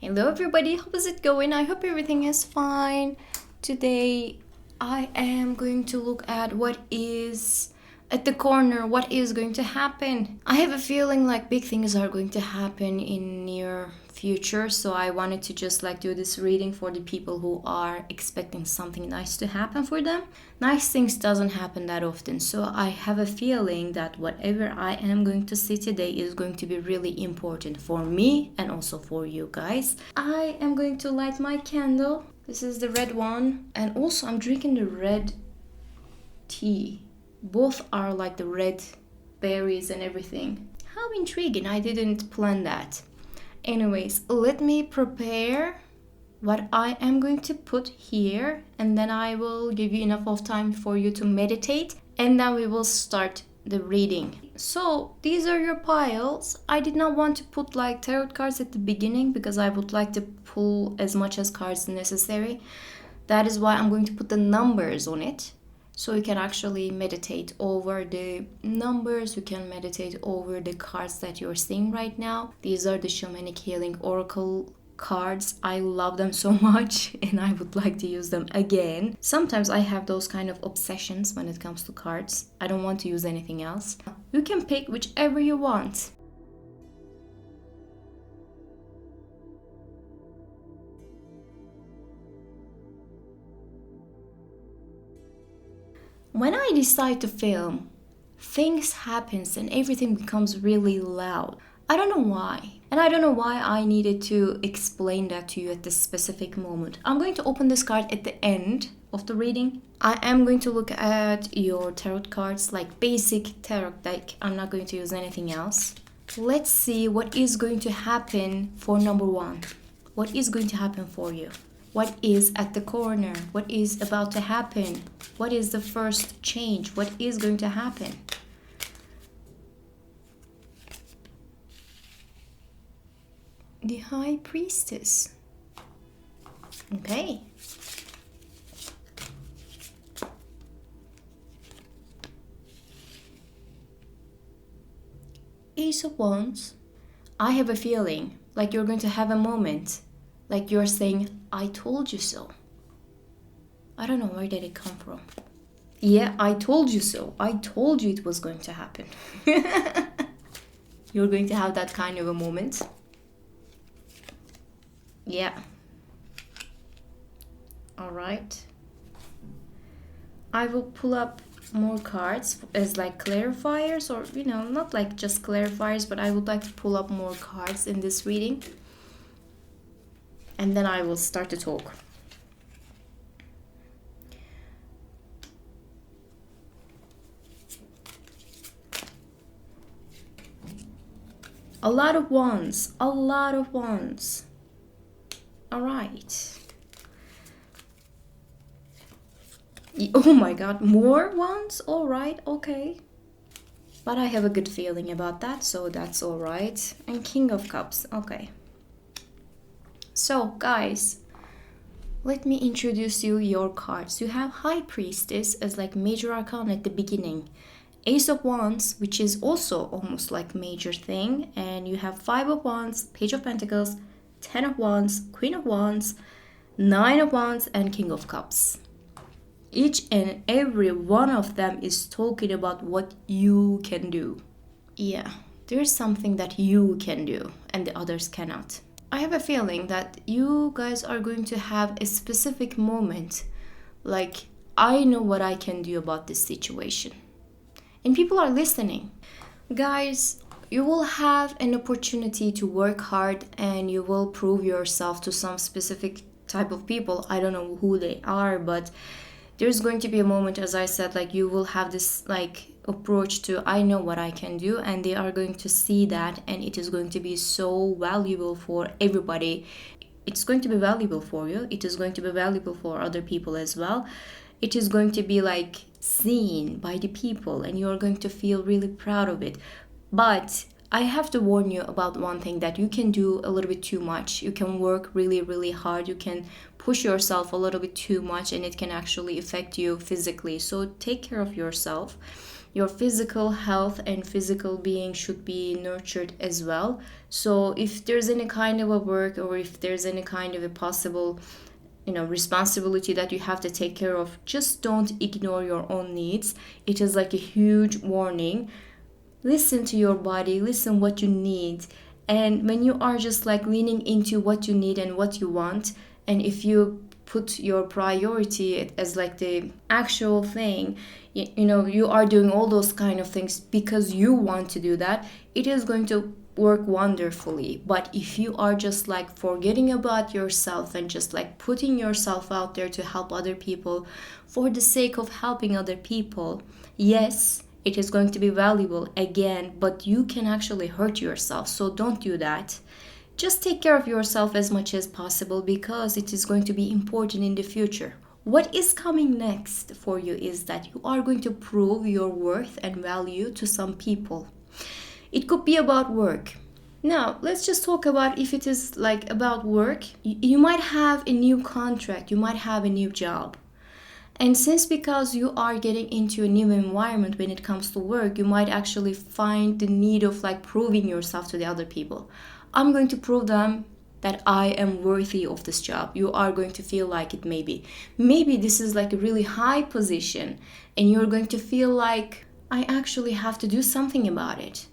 Hello everybody, how is it going? I hope everything is fine. Today I am going to look at what is at the corner, what is going to happen. I have a feeling like big things are going to happen in near future, so I wanted to just do this reading for the people who are expecting something nice to happen for them. Nice things doesn't happen that often, so I have a feeling that whatever I am going to see today is going to be really important for me and also for you guys. I am going to light my candle. This is the red one, and also I'm drinking the red tea. Both are like the red berries and everything. How intriguing, I didn't plan that. Anyways, let me prepare what I am going to put here, and then I will give you enough of time for you to meditate, and then we will start the reading. So these are your piles. I did not want to put tarot cards at the beginning because I would like to pull as much as cards necessary. That is why I'm going to put the numbers on it. So you can actually meditate over the numbers, you can meditate over the cards that you're seeing right now. These are the Shamanic Healing Oracle cards. I love them so much and I would like to use them again. Sometimes I have those kind of obsessions when it comes to cards. I don't want to use anything else. You can pick whichever you want. When I decide to film, things happens and everything becomes really loud. I don't know why. And I don't know why I needed to explain that to you at this specific moment. I'm going to open this card at the end of the reading. I am going to look at your tarot cards, like basic tarot deck. I'm not going to use anything else. Let's see what is going to happen for number one. What is going to happen for you? What is at the corner? What is about to happen? What is the first change? What is going to happen? The High Priestess. Okay. Ace of Wands. I have a feeling like you're going to have a moment. Like you're saying, I told you so. I don't know, where did it come from? Yeah, I told you so. I told you it was going to happen. You're going to have that kind of a moment. Yeah. All right. I will pull up more cards as clarifiers, or not just clarifiers, but I would like to pull up more cards in this reading. And then I will start to talk. A lot of wands. A lot of wands. All right. Oh my god, more wands? All right, okay. But I have a good feeling about that, so that's all right. And King of Cups, okay. So guys, let me introduce you your cards. You have High Priestess as Major Arcana at the beginning. Ace of Wands, which is also almost major thing. And you have Five of Wands, Page of Pentacles, 10 of Wands, Queen of Wands, 9 of Wands, and King of Cups. Each and every one of them is talking about what you can do. Yeah, there's something that you can do and the others cannot. I have a feeling that you guys are going to have a specific moment, I know what I can do about this situation. And people are listening. Guys, you will have an opportunity to work hard and you will prove yourself to some specific type of people. I don't know who they are, but there's going to be a moment, as I said, you will have this approach to I know what I can do, and they are going to see that, and it is going to be so valuable for everybody. It's going to be valuable for you. It is going to be valuable for other people as well. It is going to be seen by the people, and you're going to feel really proud of it. But I have to warn you about one thing, that you can do a little bit too much. You can work really, really hard. You can push yourself a little bit too much, and it can actually affect you physically. So take care of yourself. Your physical health and physical being should be nurtured as well. So if there's any kind of a work, or if there's any kind of a possible responsibility that you have to take care of, just don't ignore your own needs. It is like a huge warning. Listen to your body, listen what you need. And when you are just like leaning into what you need and what you want, and if you put your priority as like the actual thing, you are doing all those kind of things because you want to do that, it is going to work wonderfully. But if you are just like forgetting about yourself and just like putting yourself out there to help other people for the sake of helping other people, yes, it is going to be valuable again, but you can actually hurt yourself. So don't do that. Just take care of yourself as much as possible, because it is going to be important in the future. What is coming next for you is that you are going to prove your worth and value to some people. It could be about work. Now, let's just talk about if it is like about work. You might have a new contract, you might have a new job. And since because you are getting into a new environment when it comes to work, you might actually find the need of like proving yourself to the other people. I'm going to prove them that I am worthy of this job. You are going to feel like it maybe. Maybe this is like a really high position and you're going to feel like I actually have to do something about it.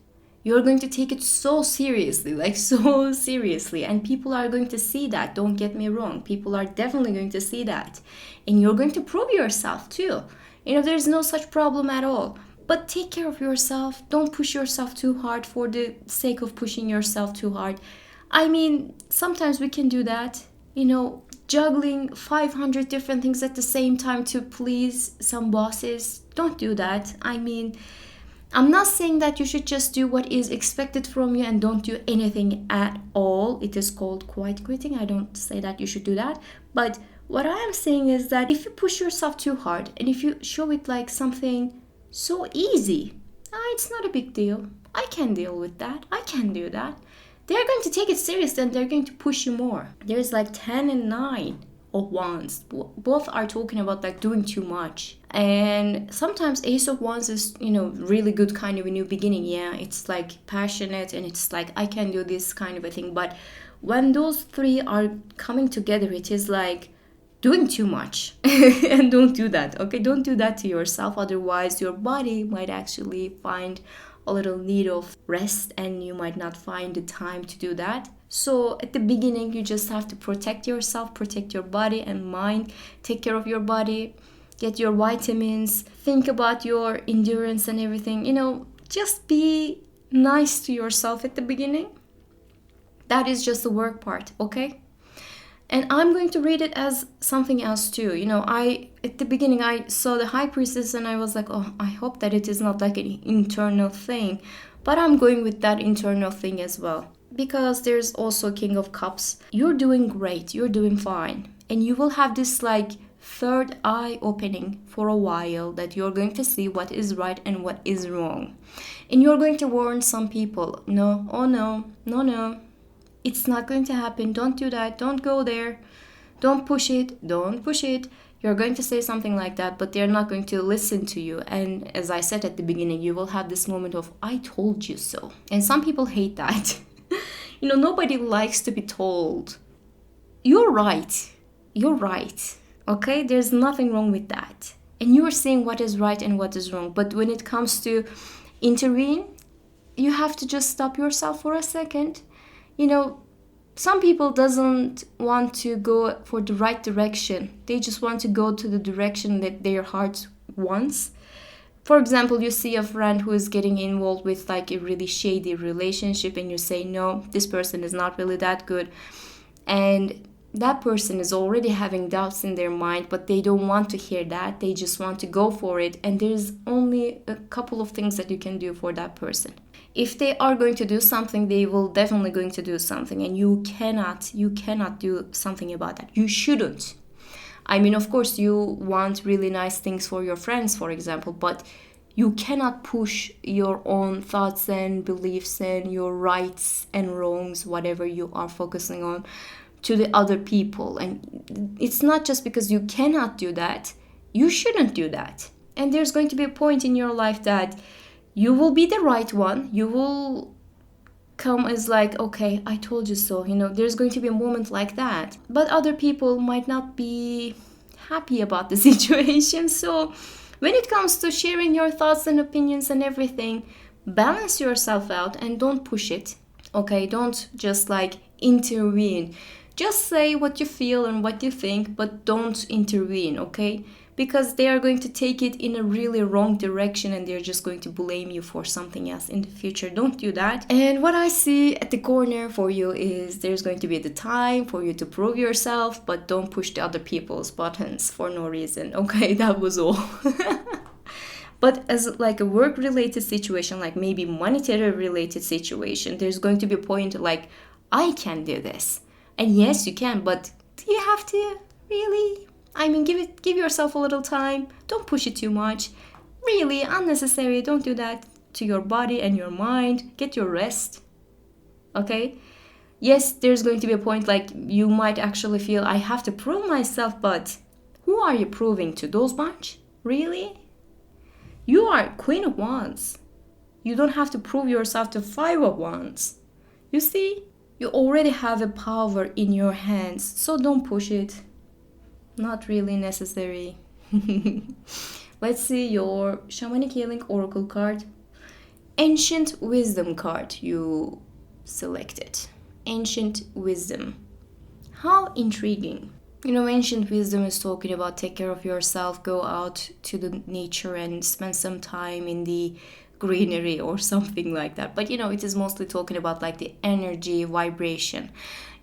You're going to take it so seriously, like so seriously. And people are going to see that. Don't get me wrong. People are definitely going to see that. And you're going to prove yourself too. There's no such problem at all. But take care of yourself. Don't push yourself too hard for the sake of pushing yourself too hard. I mean, sometimes we can do that. Juggling 500 different things at the same time to please some bosses. Don't do that. I mean, I'm not saying that you should just do what is expected from you and don't do anything at all. It is called quiet quitting. I don't say that you should do that. But what I am saying is that if you push yourself too hard and if you show it like something so easy, it's not a big deal. I can deal with that. I can do that. They're going to take it seriously and they're going to push you more. There's like 10 and 9 of wands. Both are talking about like doing too much. And sometimes Ace of Wands is, really good kind of a new beginning. Yeah, it's like passionate and it's like I can do this kind of a thing. But when those three are coming together, it is like doing too much. And don't do that, okay? Don't do that to yourself. Otherwise, your body might actually find a little need of rest and you might not find the time to do that. So at the beginning, you just have to protect yourself, protect your body and mind, take care of your body, get your vitamins, think about your endurance and everything. Just be nice to yourself at the beginning. That is just the work part, okay? And I'm going to read it as something else too. At the beginning, I saw the High Priestess and I was like, oh, I hope that it is not like an internal thing. But I'm going with that internal thing as well. Because there's also King of Cups. You're doing great. You're doing fine. And you will have this like third eye opening for a while that you're going to see what is right and what is wrong. And you're going to warn some people. No, oh no. It's not going to happen. Don't do that. Don't go there. Don't push it. Don't push it. You're going to say something like that, but they're not going to listen to you. And as I said at the beginning, you will have this moment of, I told you so. And some people hate that. Nobody likes to be told. You're right. You're right. Okay? There's nothing wrong with that. And you're saying what is right and what is wrong. But when it comes to intervene, you have to just stop yourself for a second. Some people doesn't want to go for the right direction. They just want to go to the direction that their heart wants. For example, you see a friend who is getting involved with like a really shady relationship and you say, no, this person is not really that good. And that person is already having doubts in their mind, but they don't want to hear that. They just want to go for it. And there's only a couple of things that you can do for that person. If they are going to do something, they will definitely going to do something. And you cannot do something about that. You shouldn't. I mean, of course, you want really nice things for your friends, for example, but you cannot push your own thoughts and beliefs and your rights and wrongs, whatever you are focusing on, to the other people. And it's not just because you cannot do that, you shouldn't do that. And there's going to be a point in your life that you will be the right one. You will come as like, okay, I told you so. There's going to be a moment like that. But other people might not be happy about the situation. So when it comes to sharing your thoughts and opinions and everything, balance yourself out and don't push it. Okay, don't just like intervene. Just say what you feel and what you think, but don't intervene, okay? Because they are going to take it in a really wrong direction and they're just going to blame you for something else in the future. Don't do that. And what I see at the corner for you is there's going to be the time for you to prove yourself, but don't push the other people's buttons for no reason. Okay, that was all. But as like a work related situation, like maybe monetary related situation, there's going to be a point like, I can do this. And yes, you can, but do you have to really? I mean, give yourself a little time. Don't push it too much. Really, unnecessary. Don't do that to your body and your mind. Get your rest. Okay? Yes, there's going to be a point like you might actually feel I have to prove myself, but who are you proving to? Those bunch? Really? You are Queen of Wands. You don't have to prove yourself to Five of Wands. You see? You already have a power in your hands, so don't push it. Not really necessary. Let's see your Shamanic Healing Oracle card. Ancient Wisdom card you selected. Ancient Wisdom. How intriguing. Ancient Wisdom is talking about take care of yourself, go out to the nature and spend some time in the greenery or something like that. But it is mostly talking about like the energy vibration.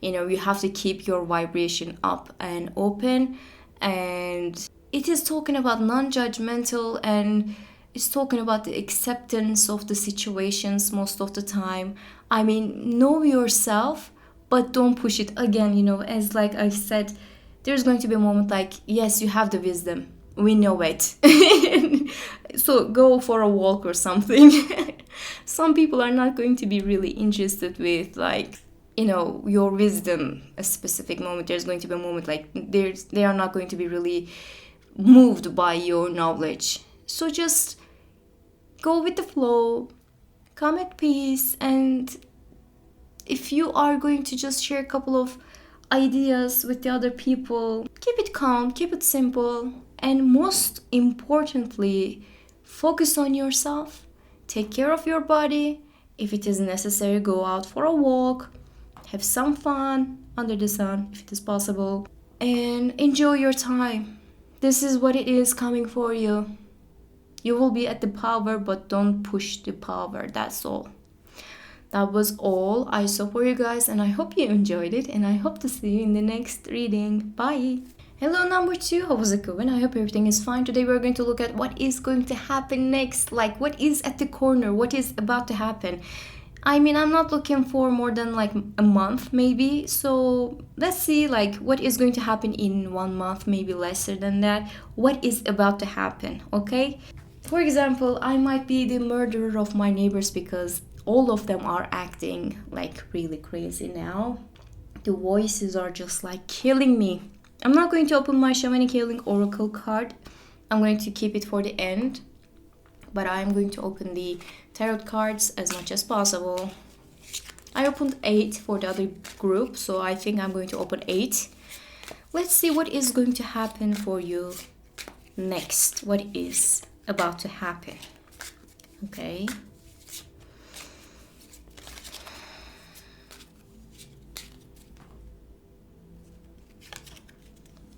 You have to keep your vibration up and open, and it is talking about non-judgmental, and it's talking about the acceptance of the situations most of the time. I mean, know yourself, but don't push it. Again, as like I've said, there's going to be a moment like, yes, you have the wisdom, we know it. So go for a walk or something. Some people are not going to be really interested with like, your wisdom. A specific moment, there's going to be a moment like they are not going to be really moved by your knowledge. So just go with the flow, come at peace, and if you are going to just share a couple of ideas with the other people, keep it calm, keep it simple, and most importantly, focus on yourself. Take care of your body. If it is necessary, go out for a walk, have some fun under the sun if it is possible, and enjoy your time. This is what it is coming for you. You will be at the power, but don't push the power. That's all. That was all I saw for you guys, and I hope you enjoyed it, and I hope to see you in the next reading. Bye! Hello number 2, how was it going? I hope everything is fine. Today we're going to look at what is going to happen next, like what is at the corner, what is about to happen. I mean, I'm not looking for more than like a month maybe, so let's see like what is going to happen in 1 month, maybe lesser than that. What is about to happen, okay? For example, I might be the murderer of my neighbors because all of them are acting like really crazy now. The voices are just like killing me. I'm not going to open my Shamanic Healing Oracle card. I'm going to keep it for the end. But I'm going to open the tarot cards as much as possible. I opened 8 for the other group, so I think I'm going to open 8. Let's see what is going to happen for you next. What is about to happen. Okay.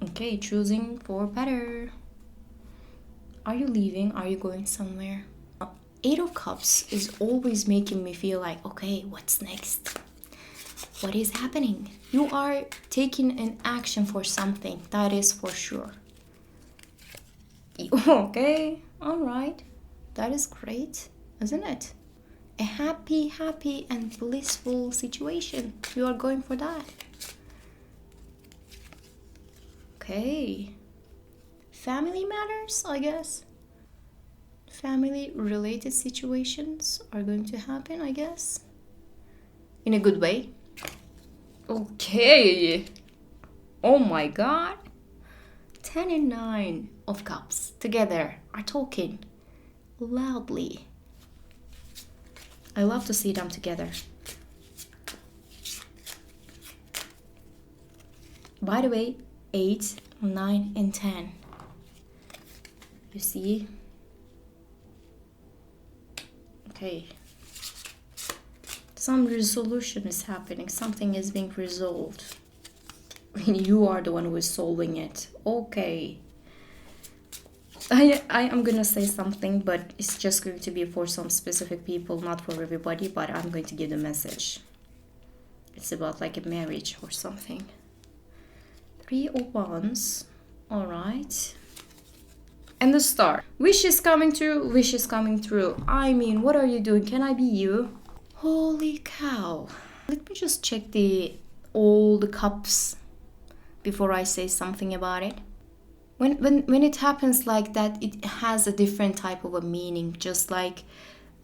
Okay, choosing for better. Are you leaving? Are you going somewhere? 8 of Cups is always making me feel like, okay, what's next? What is happening? You are taking an action for something, that is for sure. Okay, alright. That is great, isn't it? A happy and blissful situation. You are going for that. Okay. Family matters, I guess. Family related situations are going to happen, I guess. In a good way. Okay. Oh my god. 10 and 9. of Cups together are talking loudly. I love to see them together. By the way, 8, 9, and 10. You see? Okay. Some resolution is happening. Something is being resolved. You are the one who is solving it. Okay. I am gonna say something, but it's just going to be for some specific people, not for everybody, but I'm going to give the message. It's about like a marriage or something. 3 of Wands. Alright. And the Star. Wish is coming through. Wish is coming through. I mean, what are you doing? Can I be you? Holy cow. Let me just check all the cups before I say something about it. When it happens like that, it has a different type of a meaning. Just like,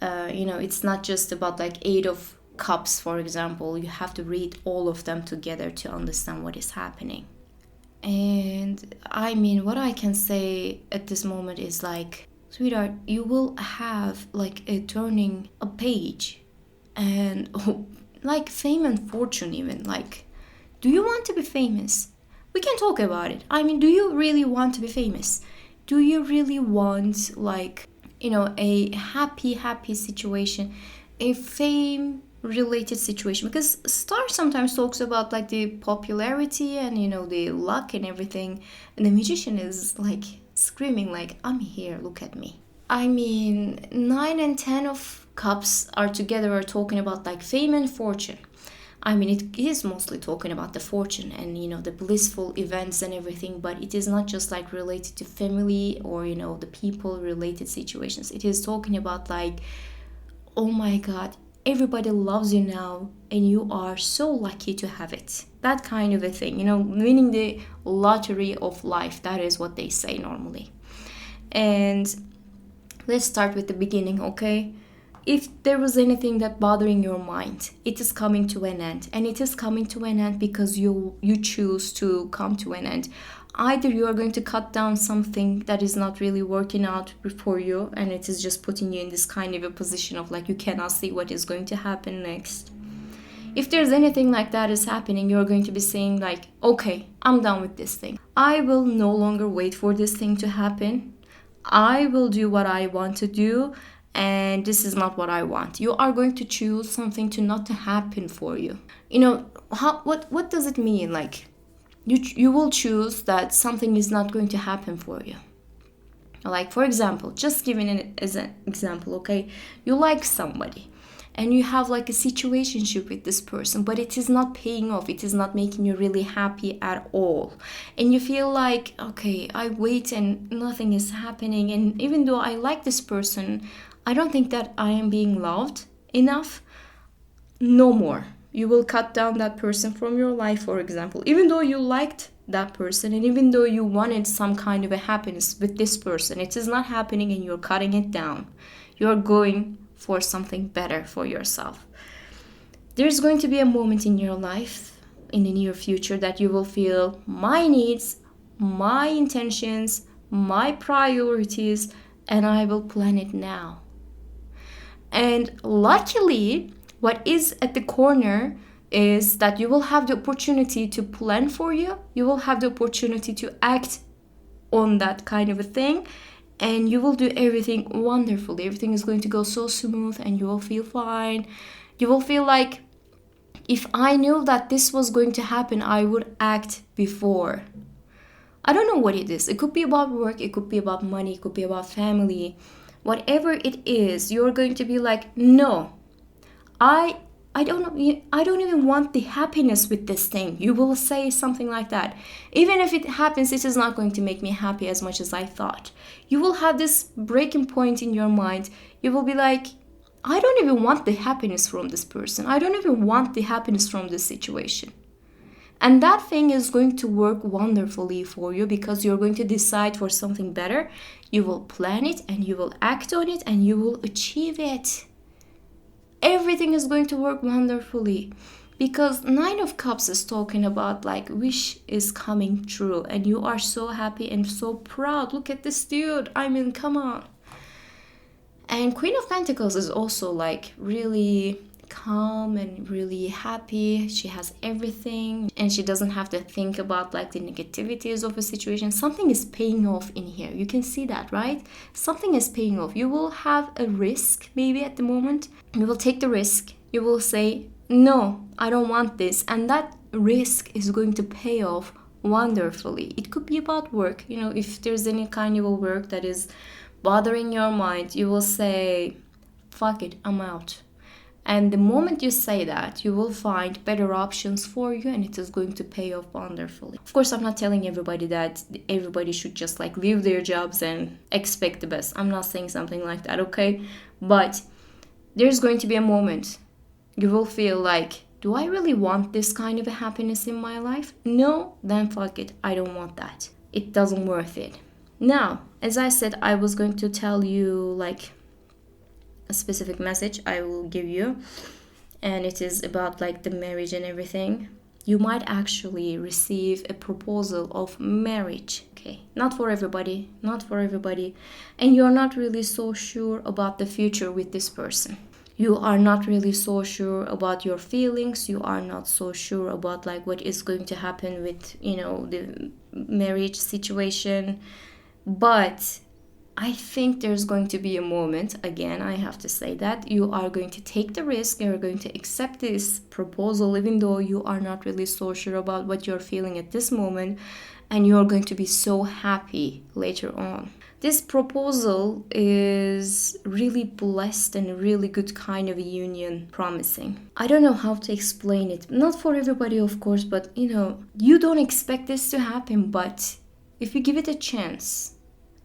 it's not just about like 8 of Cups, for example. You have to read all of them together to understand what is happening. And I mean, what I can say at this moment is like, sweetheart, you will have like a turning a page and like fame and fortune even. Like, do you want to be famous? We can talk about it. I mean, do you really want to be famous? Do you really want like, a happy situation, a fame related situation? Because Star sometimes talks about like the popularity and the luck and everything, and the Magician is like screaming like, I'm here, look at me. I mean, 9 and 10 of Cups are together, are talking about like fame and fortune. I mean, it is mostly talking about the fortune and the blissful events and everything, but it is not just like related to family or the people related situations. It is talking about like, oh my god, everybody loves you now and you are so lucky to have it. That kind of a thing, winning the lottery of life. That is what they say normally. And let's start with the beginning, okay? If there was anything that bothering your mind, it is coming to an end. And it is coming to an end because you choose to come to an end. Either you are going to cut down something that is not really working out for you, and it is just putting you in this kind of a position of like you cannot see what is going to happen next. If there's anything like that is happening, you're going to be saying like, okay, I'm done with this thing. I will no longer wait for this thing to happen. I will do what I want to do. And this is not what I want. You are going to choose something to not to happen for you. What does it mean? Like, you will choose that something is not going to happen for you. Like, for example, just giving it as an example, okay? You like somebody and you have like a situationship with this person, but it is not paying off. It is not making you really happy at all. And you feel like, okay, I wait and nothing is happening. And even though I like this person, I don't think that I am being loved enough. No more. You will cut down that person from your life, for example. Even though you liked that person and even though you wanted some kind of a happiness with this person, it is not happening and you're cutting it down. You're going for something better for yourself. There's going to be a moment in your life in the near future that you will feel my needs, my intentions, my priorities, and I will plan it now. And luckily, what is at the corner is that you will have the opportunity to plan for you. You will have the opportunity to act on that kind of a thing. And you will do everything wonderfully. Everything is going to go so smooth and you will feel fine. You will feel like, if I knew that this was going to happen, I would act before. I don't know what it is. It could be about work. It could be about money. It could be about family. Whatever it is, you're going to be like, no, I don't even want the happiness with this thing. You will say something like that. Even if it happens, it is not going to make me happy as much as I thought. You will have this breaking point in your mind. You will be like, I don't even want the happiness from this person. I don't even want the happiness from this situation. And that thing is going to work wonderfully for you because you're going to decide for something better. You will plan it and you will act on it and you will achieve it. Everything is going to work wonderfully. Because Nine of Cups is talking about like wish is coming true and you are so happy and so proud. Look at this dude. I mean, come on. And Queen of Pentacles is also like really calm and really happy. She has everything and she doesn't have to think about like the negativities of a situation. Something is paying off in here. You can see that, right? Something is paying off. You will have a risk maybe at the moment. You will take the risk. You will say, no, I don't want this. And that risk is going to pay off wonderfully. It could be about work. You know, if there's any kind of work that is bothering your mind, you will say, fuck it, I'm out. And the moment you say that, you will find better options for you and it is going to pay off wonderfully. Of course, I'm not telling everybody that everybody should just like leave their jobs and expect the best. I'm not saying something like that, okay? But there's going to be a moment you will feel like, do I really want this kind of a happiness in my life? No, then fuck it, I don't want that. It doesn't worth it. Now, as I said, I was going to tell you like a specific message I will give you, and it is about like the marriage and everything. You might actually receive a proposal of marriage. Okay, not for everybody, and you're not really so sure about the future with this person. You are not really so sure about your feelings. You are not so sure about like what is going to happen with, you know, the marriage situation. But I think there's going to be a moment, again, I have to say that, you are going to take the risk, you're going to accept this proposal, even though you are not really so sure about what you're feeling at this moment, and you're going to be so happy later on. This proposal is really blessed and a really good kind of a union promising. I don't know how to explain it. Not for everybody, of course, but you know, you don't expect this to happen, but if you give it a chance,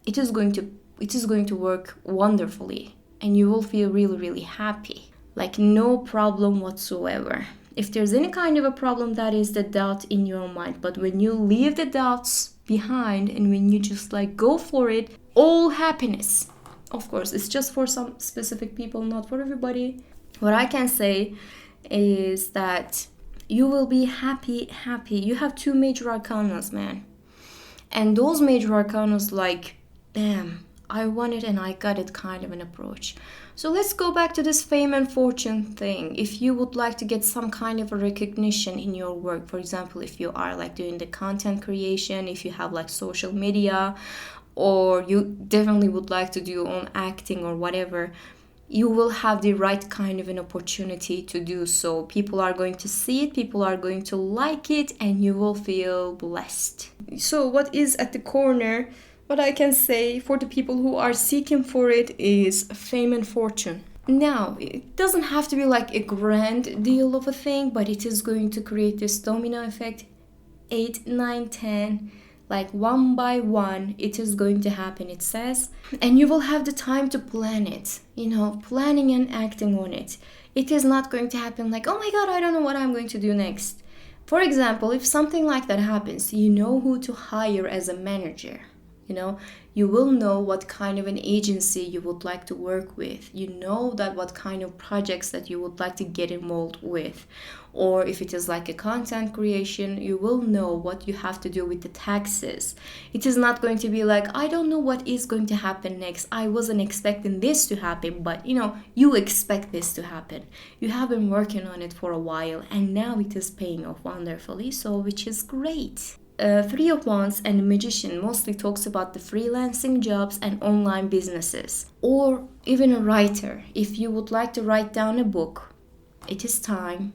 it is going to work wonderfully and you will feel really, really happy. Like no problem whatsoever. If there's any kind of a problem, that is the doubt in your mind. But when you leave the doubts behind and when you just like go for it, all happiness. Of course, it's just for some specific people, not for everybody. What I can say is that you will be happy. You have two major arcanas, man. And those major arcanas, like, damn, I want it and I got it kind of an approach. So let's go back to this fame and fortune thing. If you would like to get some kind of a recognition in your work, for example, if you are like doing the content creation, if you have like social media, or you definitely would like to do on acting or whatever, you will have the right kind of an opportunity to do so. People are going to see it, people are going to like it, and you will feel blessed. So what is at the corner, what I can say for the people who are seeking for it is fame and fortune. Now, it doesn't have to be like a grand deal of a thing, but it is going to create this domino effect. 8, 9, 10, like one by one, it is going to happen, it says. And you will have the time to plan it, you know, planning and acting on it. It is not going to happen like, oh my God, I don't know what I'm going to do next. For example, if something like that happens, you know who to hire as a manager. You know, you will know what kind of an agency you would like to work with. You know that what kind of projects that you would like to get involved with. Or if it is like a content creation, you will know what you have to do with the taxes. It is not going to be like, I don't know what is going to happen next. I wasn't expecting this to happen, but you know, you expect this to happen. You have been working on it for a while and now it is paying off wonderfully, so which is great. Three of Wands and Magician mostly talks about the freelancing jobs and online businesses, or even a writer. If you would like to write down a book, it is time,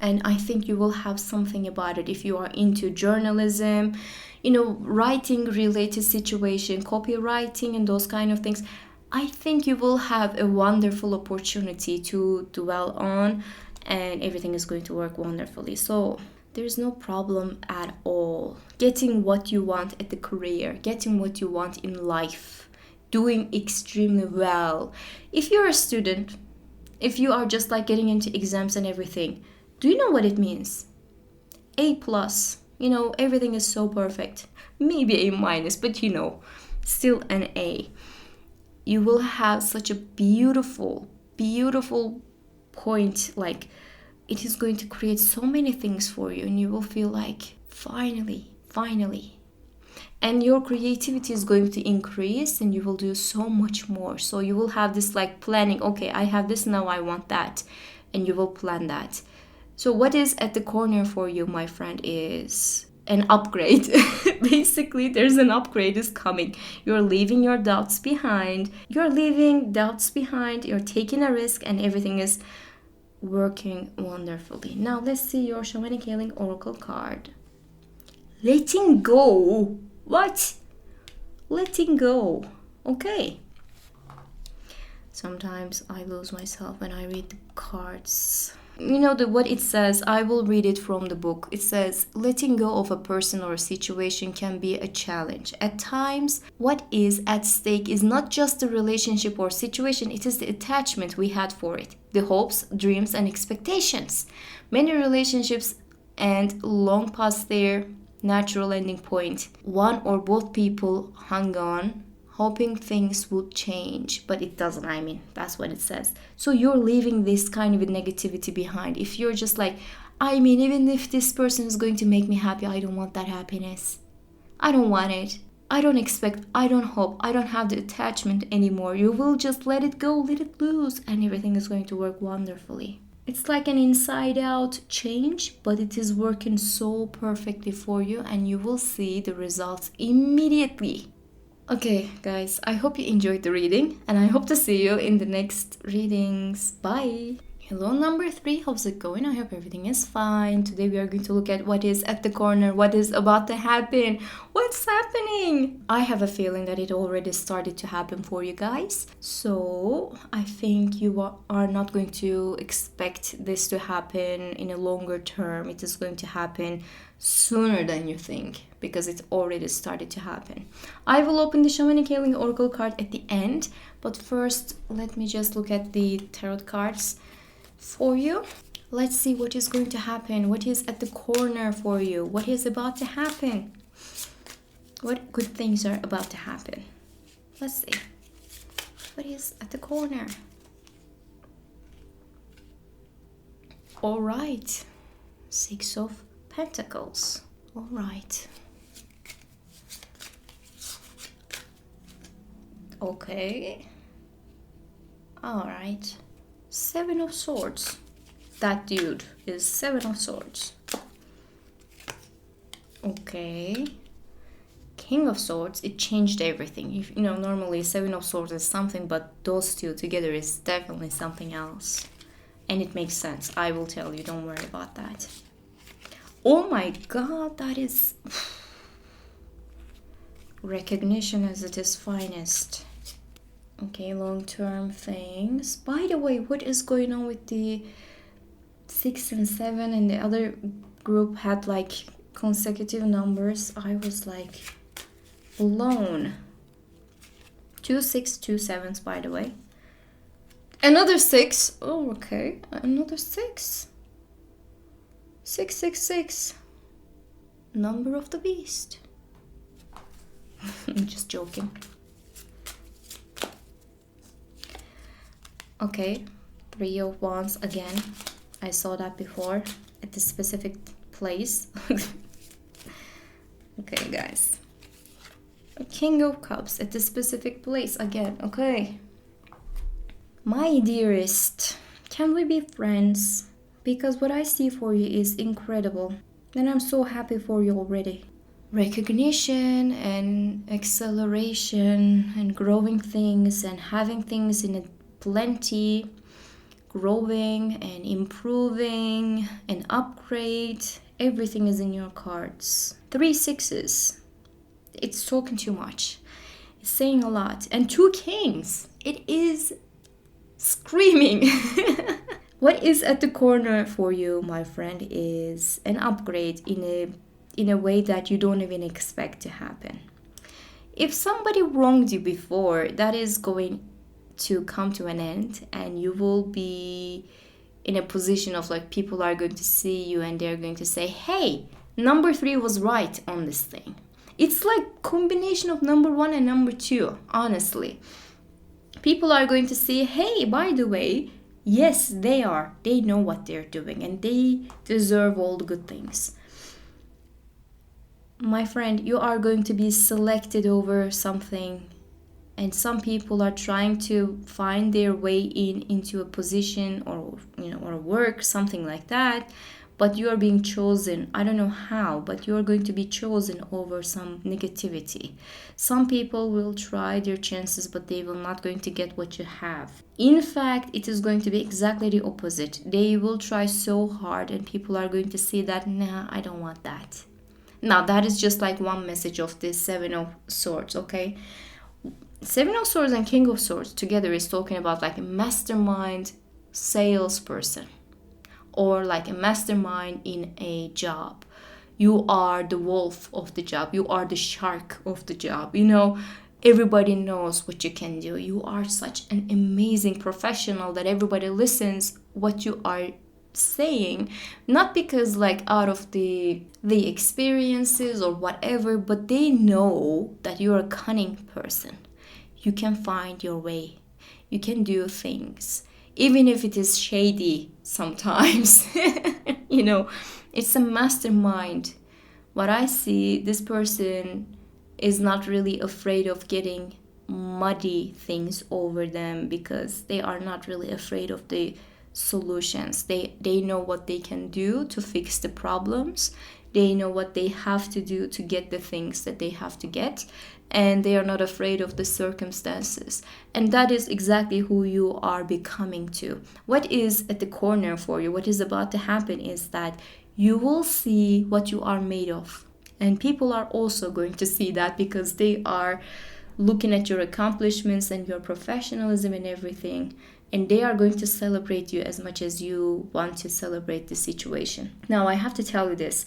and I think you will have something about it. If you are into journalism, you know, writing related situation, copywriting and those kind of things, I think you will have a wonderful opportunity to dwell on and everything is going to work wonderfully. So there's no problem at all. Getting what you want at the career, getting what you want in life, doing extremely well. If you're a student, if you are just like getting into exams and everything, do you know what it means? A+, you know, everything is so perfect. Maybe A-, but you know, still an A. You will have such a beautiful point, like, it is going to create so many things for you, and you will feel like finally. And your creativity is going to increase, and you will do so much more. So you will have this like planning, okay, I have this, now I want that, and you will plan that. So what is at the corner for you, my friend, is an upgrade. Basically, there's an upgrade is coming. You're leaving your doubts behind. You're taking a risk, and everything is working wonderfully. Now let's see your shamanic healing oracle card. Letting go. What? Letting go. Okay. Sometimes I lose myself when I read the cards. You know what it says? I will read it from the book. It says, letting go of a person or a situation can be a challenge. At times, what is at stake is not just the relationship or situation, it is the attachment we had for it, the hopes, dreams, and expectations. Many relationships end long past their natural ending point. One or both people hung on, hoping things would change, but it doesn't. I mean, that's what it says. So you're leaving this kind of negativity behind. If you're just like, I mean, even if this person is going to make me happy, I don't want that happiness. I don't want it. I don't expect, I don't hope, I don't have the attachment anymore. You will just let it go, let it loose, and everything is going to work wonderfully. It's like an inside out change, but it is working so perfectly for you, and you will see the results immediately. Okay, guys, I hope you enjoyed the reading, and I hope to see you in the next readings. Bye! Hello, number 3. How's it going? I hope everything is fine. Today we are going to look at what is at the corner, what is about to happen. What's happening? I have a feeling that it already started to happen for you guys. So I think you are not going to expect this to happen in a longer term. It is going to happen sooner than you think, because it's already started to happen. I will open the Shamanic Healing Oracle card at the end, but first let me just look at the tarot cards for you. Let's see what is going to happen, what is at the corner for you, what is about to happen, what good things are about to happen. Let's see what is at the corner. All right, 6 of Pentacles. All right. Okay. All right. 7 of Swords. That dude is 7 of Swords. Okay. King of Swords. It changed everything. You know, normally 7 of Swords is something, but those two together is definitely something else. And it makes sense. I will tell you. Don't worry about that. Oh my god, that is recognition as it is finest. Okay, long-term things. By the way, what is going on with the 6 and 7 and the other group had like consecutive numbers? I was like blown. 2 6, 2 7s, by the way. Another 6. Oh, okay. Another 6. 6 6 6. Number of the beast. I'm just joking. Okay, 3 of Wands again. I saw that before at the specific place. Okay, guys. King of Cups at the specific place again. Okay. My dearest, can we be friends? Because what I see for you is incredible. And I'm so happy for you already. Recognition and acceleration and growing things and having things in a plenty, growing and improving and upgrade. Everything is in your cards. 3 6s. It's talking too much. It's saying a lot. And 2 kings. It is screaming. What is at the corner for you, my friend, is an upgrade in a way that you don't even expect to happen. If somebody wronged you before, that is going to come to an end, and you will be in a position of like people are going to see you and they're going to say, hey, number 3 was right on this thing. It's like combination of number 1 and number 2, honestly. People are going to say, hey, by the way, Yes, they are. They know what they're doing and they deserve all the good things. My friend, you are going to be selected over something, and some people are trying to find their way into a position, or or a work, something like that, but you are being chosen. I don't know how, but you are going to be chosen over some negativity. Some people will try their chances, but they will not going to get what you have. In fact, it is going to be exactly the opposite. They will try so hard and people are going to see that, nah, I don't want that. Now that is just like one message of this Seven of Swords, okay? Seven of Swords and King of Swords together is talking about like a mastermind salesperson, or like a mastermind in a job. You are the wolf of the job. You are the shark of the job. Everybody knows what you can do. You are such an amazing professional that everybody listens what you are saying, not because like out of the experiences or whatever, but they know that you're a cunning person. You can find your way. You can do things, even if it is shady sometimes. It's a mastermind. What I see, this person is not really afraid of getting muddy things over them, because they are not really afraid of the solutions. They know what they can do to fix the problems. They know what they have to do to get the things that they have to get, and they are not afraid of the circumstances. And that is exactly who you are becoming to. What is at the corner for you, what is about to happen, is that you will see what you are made of. And people are also going to see that, because they are looking at your accomplishments and your professionalism and everything. And they are going to celebrate you as much as you want to celebrate the situation. Now, I have to tell you this,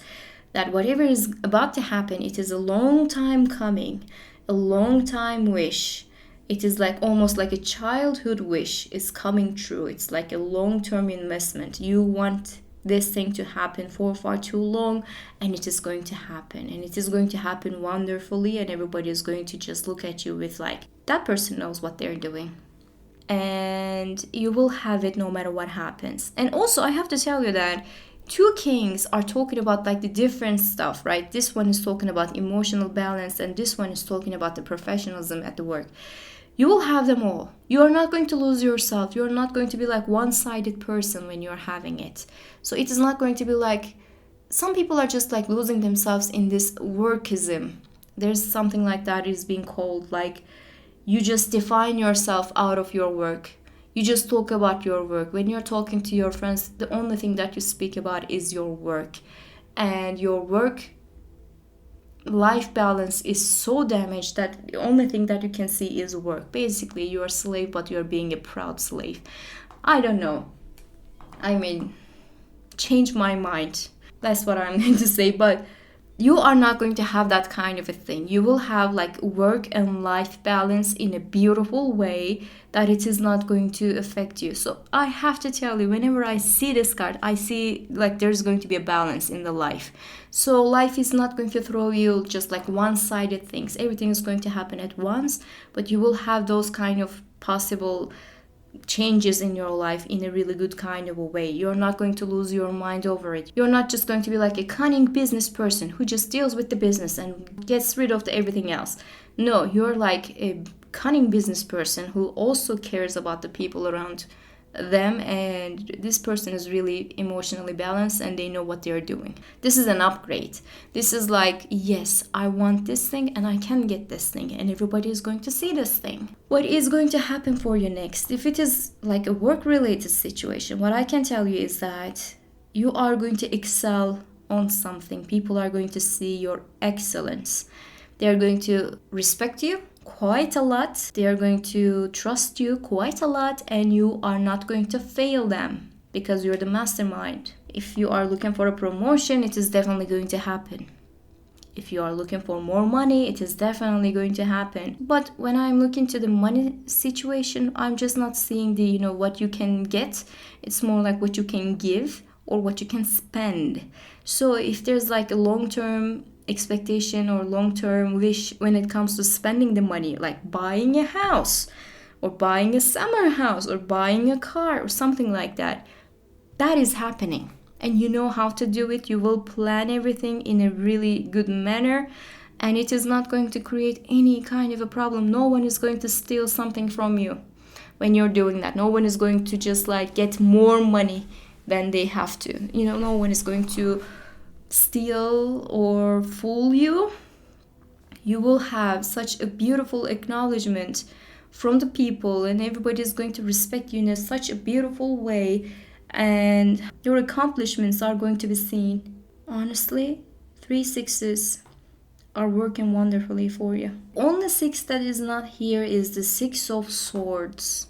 that whatever is about to happen, it is a long time coming, a long time wish. It is like almost like a childhood wish is coming true. It's like a long-term investment. You want this thing to happen for far too long, and it is going to happen, and it is going to happen wonderfully, and everybody is going to just look at you with like, that person knows what they're doing. And you will have it no matter what happens. And also, I have to tell you that two kings are talking about like the different stuff, right? This one is talking about emotional balance, and this one is talking about the professionalism at the work. You will have them all. You are not going to lose yourself. You are not going to be like one-sided person when you're having it. So it is not going to be like, some people are just like losing themselves in this workism. There's something like that is being called like, you just define yourself out of your work. You just talk about your work. When you're talking to your friends, the only thing that you speak about is your work. And your work life balance is so damaged that the only thing that you can see is work. Basically, you're a slave, but you're being a proud slave. I don't know. I mean, change my mind. That's what I'm going to say. But you are not going to have that kind of a thing. You will have like work and life balance in a beautiful way that it is not going to affect you. So I have to tell you, whenever I see this card, I see like there's going to be a balance in the life. So life is not going to throw you just like one-sided things. Everything is going to happen at once, but you will have those kind of possible changes in your life in a really good kind of a way. You're not going to lose your mind over it. You're not just going to be like a cunning business person who just deals with the business and gets rid of everything else. No, you're like a cunning business person who also cares about the people around them, and this person is really emotionally balanced and they know what they're doing. This is an upgrade. This is like, yes, I want this thing and I can get this thing, and everybody is going to see this thing. What is going to happen for you next? If it is like a work related situation, what I can tell you is that you are going to excel on something. People are going to see your excellence. They are going to respect you quite a lot. They are going to trust you quite a lot, and you are not going to fail them because you're the mastermind. If you are looking for a promotion, it is definitely going to happen. If you are looking for more money, it is definitely going to happen. But when I'm looking to the money situation, I'm just not seeing the, what you can get. It's more like what you can give or what you can spend. So if there's like a long-term expectation or long-term wish when it comes to spending the money, like buying a house, or buying a summer house or buying a car or something like that. That is happening. And you know how to do it. You will plan everything in a really good manner. And it is not going to create any kind of a problem. No one is going to steal something from you when you're doing that. No one is going to just like get more money than they have to. No one is going to steal or fool you. You will have such a beautiful acknowledgement from the people, and everybody is going to respect you in such a beautiful way, and your accomplishments are going to be seen. Honestly, 3 6s are working wonderfully for you. Only 6 that is not here is the 6 of Swords,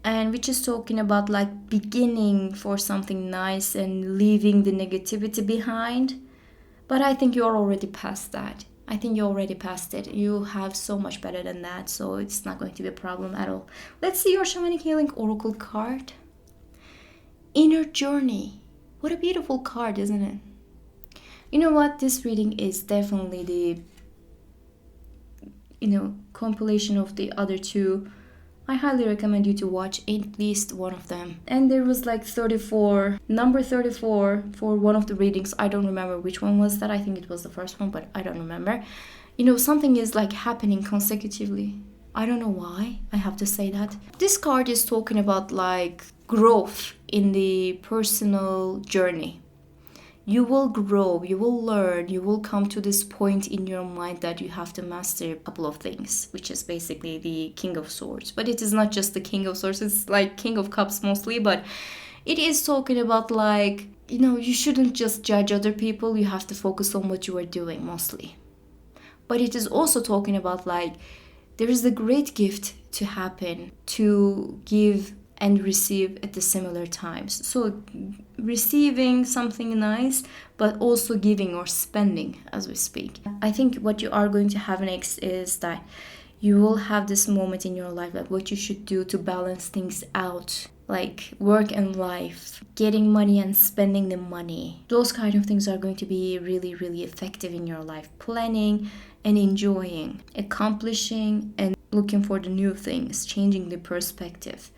and which is talking about like beginning for something nice and leaving the negativity behind. But I think you're already past that. I think you already passed it. You have so much better than that, so it's not going to be a problem at all. Let's see your Shamanic Healing Oracle card. Inner Journey. What a beautiful card, isn't it? You know what? This reading is definitely the, compilation of the other two. I highly recommend you to watch at least one of them. And there was like 34, number 34 for one of the readings. I don't remember which one was that. I think it was the first one, but I don't remember. Something is like happening consecutively. I don't know why I have to say that. This card is talking about like growth in the personal journey. You will grow, you will learn, you will come to this point in your mind that you have to master a couple of things, which is basically the King of Swords. But it is not just the King of Swords, it's like King of Cups mostly, but it is talking about like, you shouldn't just judge other people, you have to focus on what you are doing mostly. But it is also talking about like, there is a great gift to happen, to give and receive at the similar times. So receiving something nice, but also giving or spending as we speak. I think what you are going to have next is that you will have this moment in your life, like what you should do to balance things out, like work and life, getting money and spending the money. Those kind of things are going to be really, really effective in your life. Planning and enjoying, accomplishing and looking for the new things, changing the perspective,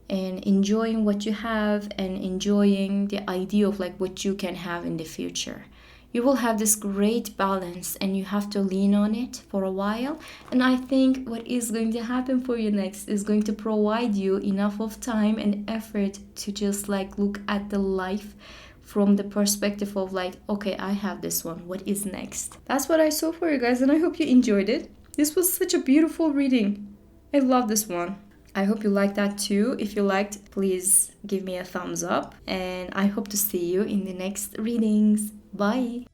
and enjoying what you have and enjoying the idea of like what you can have in the future. You will have this great balance and you have to lean on it for a while. And I think what is going to happen for you next is going to provide you enough of time and effort to just like look at the life from the perspective of like, okay, I have this one, what is next? That's what I saw for you guys, and I hope you enjoyed it. This was such a beautiful reading. I love this one. I hope you liked that too. If you liked, please give me a thumbs up, and I hope to see you in the next readings. Bye!